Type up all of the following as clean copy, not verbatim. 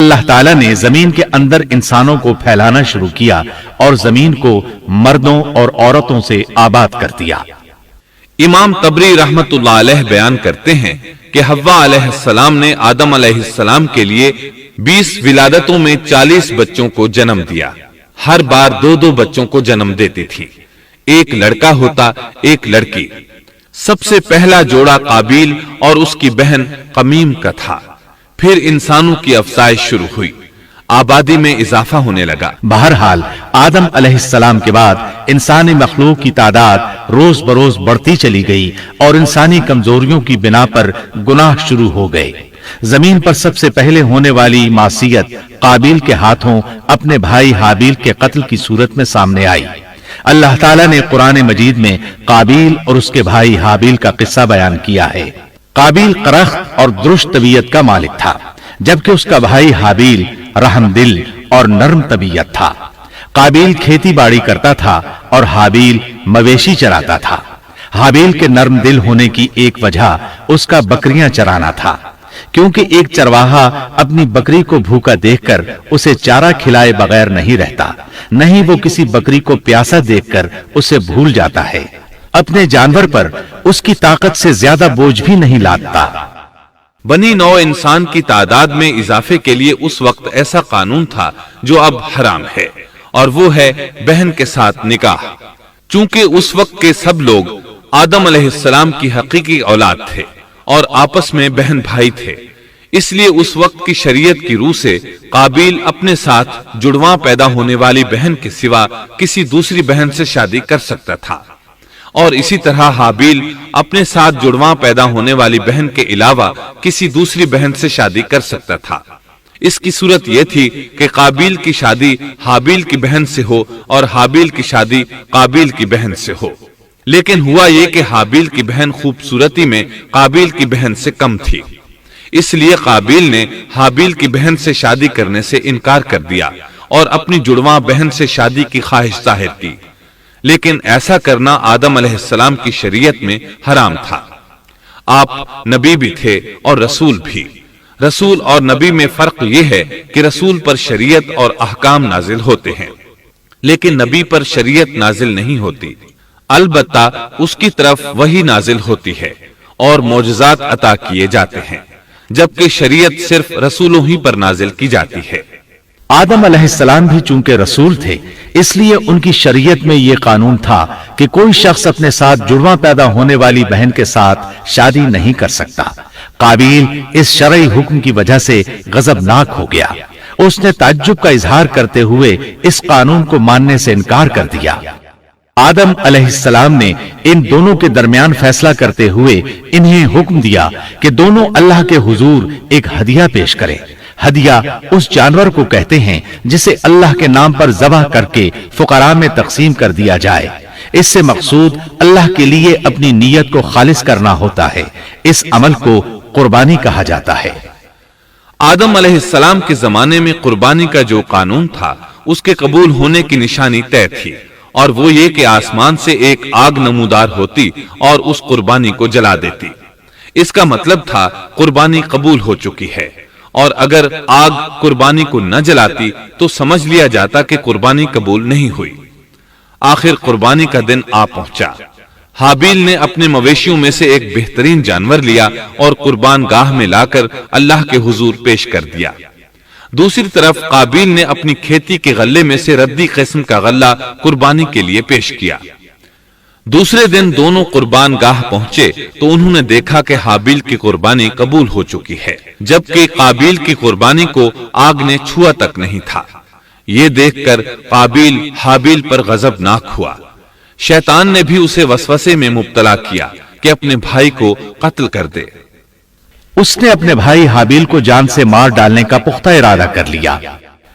اللہ تعالیٰ نے زمین کے اندر انسانوں کو پھیلانا شروع کیا اور زمین کو مردوں اور عورتوں سے آباد کر دیا۔ امام طبری رحمت اللہ علیہ بیان کرتے ہیں کہ حوا علیہ السلام نے آدم علیہ السلام کے لیے 20 ولادتوں میں 40 بچوں کو جنم دیا۔ ہر بار 2 بچوں کو جنم دیتی تھی، ایک لڑکا ہوتا ایک لڑکی۔ سب سے پہلا جوڑا قابیل اور اس کی بہن قمیم کا تھا۔ پھر انسانوں کی افزائش شروع ہوئی، آبادی میں اضافہ ہونے لگا۔ بہرحال آدم علیہ السلام کے بعد انسانی مخلوق کی تعداد روز بروز بڑھتی چلی گئی اور انسانی کمزوریوں کی بنا پر گناہ شروع ہو گئے۔ زمین پر سب سے پہلے ہونے والی معصیت قابیل کے ہاتھوں اپنے بھائی حابیل کے قتل کی صورت میں سامنے آئی۔ اللہ تعالیٰ نے قرآن مجید میں قابیل اور اس کے بھائی حابیل کا قصہ بیان کیا ہے۔ قابیل قرخت اور درشت طبیعت کا مالک تھا، جبکہ اس کا بھائی حابیل رحم دل اور نرم طبیعت تھا۔ قابیل کھیتی باڑی کرتا تھا اور حابیل مویشی چراتا تھا۔ حابیل کے نرم دل ہونے کی ایک وجہ اس کا بکریاں چرانا تھا، کیونکہ ایک چرواہا اپنی بکری کو بھوکا دیکھ کر اسے چارہ کھلائے بغیر نہیں رہتا، نہیں وہ کسی بکری کو پیاسا دیکھ کر اسے بھول جاتا ہے۔ اپنے جانور پر اس کی طاقت سے زیادہ بوجھ بھی نہیں لادتا۔ بنی نوع انسان کی تعداد میں اضافے کے لیے اس وقت ایسا قانون تھا جو اب حرام ہے، اور وہ ہے بہن کے ساتھ نکاح۔ چونکہ اس وقت کے سب لوگ آدم علیہ السلام کی حقیقی اولاد تھے اور آپس میں بہن بھائی تھے، اس لیے اس وقت کی شریعت کی روح سے قابیل اپنے ساتھ جڑواں پیدا ہونے والی بہن کے سوا کسی دوسری بہن سے شادی کر سکتا تھا، اور اسی طرح حابیل اپنے ساتھ جڑواں پیدا ہونے والی بہن کے علاوہ کسی دوسری بہن سے شادی کر سکتا تھا۔ اس کی صورت یہ تھی کہ قابیل کی شادی حابیل کی بہن سے ہو اور حابیل کی شادی قابیل کی بہن سے ہو، لیکن ہوا یہ کہ حابیل کی بہن خوبصورتی میں قابیل کی بہن سے کم تھی، اس لیے قابیل نے حابیل کی بہن سے شادی کرنے سے انکار کر دیا اور اپنی جڑواں بہن سے شادی کی خواہش ظاہر کی، لیکن ایسا کرنا آدم علیہ السلام کی شریعت میں حرام تھا۔ آپ نبی بھی تھے اور رسول بھی۔ رسول اور نبی میں فرق یہ ہے کہ رسول پر شریعت اور احکام نازل ہوتے ہیں، لیکن نبی پر شریعت نازل نہیں ہوتی، البتہ اس کی طرف وحی نازل ہوتی ہے اور معجزات عطا کیے جاتے ہیں، جبکہ شریعت صرف رسولوں ہی پر نازل کی جاتی ہے۔ آدم علیہ السلام بھی چونکہ رسول تھے، اس لیے ان کی شریعت میں یہ قانون تھا کہ کوئی شخص اپنے ساتھ جڑواں پیدا ہونے والی بہن کے ساتھ شادی نہیں کر سکتا۔ قابیل اس شرعی حکم کی وجہ سے غضبناک ہو گیا۔ اس نے تعجب کا اظہار کرتے ہوئے اس قانون کو ماننے سے انکار کر دیا۔ آدم علیہ السلام نے ان دونوں کے درمیان فیصلہ کرتے ہوئے انہیں حکم دیا کہ دونوں اللہ کے حضور ایک ہدیہ پیش کریں۔ ہدیہ اس جانور کو کہتے ہیں جسے اللہ کے نام پر ذبح کر کے فقراء میں تقسیم کر دیا جائے۔ اس سے مقصود اللہ کے لیے اپنی نیت کو خالص کرنا ہوتا ہے۔ اس عمل کو قربانی کہا جاتا ہے۔ آدم علیہ السلام کے زمانے میں قربانی کا جو قانون تھا اس کے قبول ہونے کی نشانی طے تھی، اور وہ یہ کہ آسمان سے ایک آگ نمودار ہوتی اور اس قربانی کو جلا دیتی۔ اس کا مطلب تھا قربانی قبول ہو چکی ہے، اور اگر آگ قربانی کو نہ جلاتی تو سمجھ لیا جاتا کہ قربانی قبول نہیں ہوئی۔ آخر قربانی کا دن آ پہنچا۔ حابیل نے اپنے مویشیوں میں سے ایک بہترین جانور لیا اور قربان گاہ میں لا کر اللہ کے حضور پیش کر دیا۔ دوسری طرف قابیل نے اپنی کھیتی کے غلے میں سے ردی قسم کا غلہ قربانی کے لیے پیش کیا۔ دوسرے دن دونوں قربان گاہ پہنچے تو انہوں نے دیکھا کہ حابیل کی قربانی قبول ہو چکی ہے، جبکہ قابیل کی قربانی کو آگ نے چھوا تک نہیں تھا۔ یہ دیکھ کر قابیل حابیل پر غضبناک ہوا۔ شیطان نے بھی اسے وسوسے میں مبتلا کیا کہ اپنے بھائی کو قتل کر دے۔ اس نے اپنے بھائی حابیل کو جان سے مار ڈالنے کا پختہ ارادہ کر لیا۔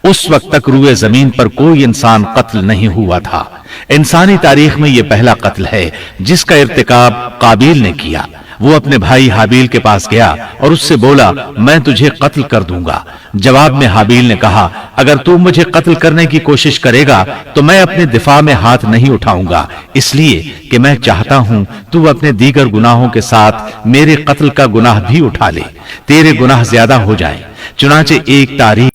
اس وقت تک روئے زمین پر کوئی انسان قتل نہیں ہوا تھا۔ انسانی تاریخ میں یہ پہلا قتل ہے جس کا ارتکاب قابیل نے کیا۔ وہ اپنے بھائی حابیل کے پاس گیا اور اس سے بولا، میں تجھے قتل کر دوں گا۔ جواب میں حابیل نے کہا، اگر تو مجھے قتل کرنے کی کوشش کرے گا تو میں اپنے دفاع میں ہاتھ نہیں اٹھاؤں گا، اس لیے کہ میں چاہتا ہوں تو اپنے دیگر گناہوں کے ساتھ میرے قتل کا گناہ بھی اٹھا لے، تیرے گناہ زیادہ ہو جائیں۔ چنانچہ ایک تاریخ